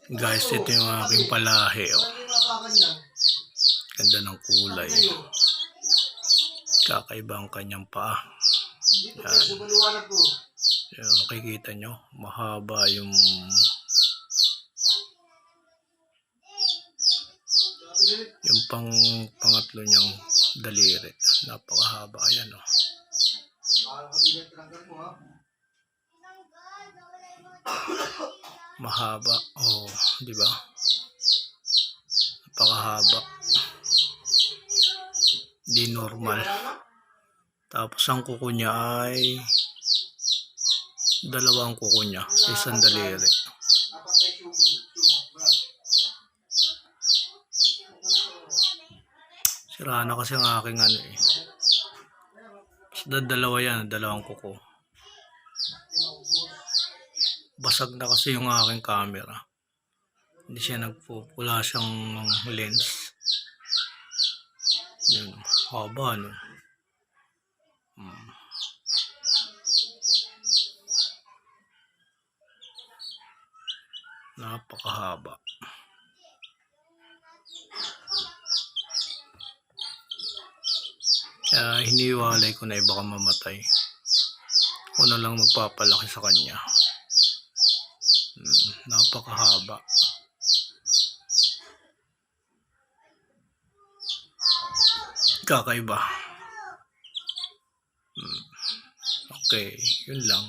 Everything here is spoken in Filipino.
Guys, ito yung aking palahi. Oh. Ganda ng kulay. Kakaiba ang kanyang paa. Yan. Yan, makikita nyo. Mahaba yung pangatlo niyang daliri. Napakahaba. Ayan o. Mahaba. Oh, di ba? Napakahaba. Di normal. Tapos ang kuko niya ay dalawang kuko niya sa isang daliri. Sira na kasi ang aking ano eh. Dalawa yan, dalawang kuko. Basag na kasi yung aking camera. Hindi siya wala siyang lens. Yun, haba no. Napakahaba. Kaya hiniwalay ko na baka mamatay. Ako na lang magpapalaki sa kanya. Napakahaba. Kakaiba. Okay, yun lang.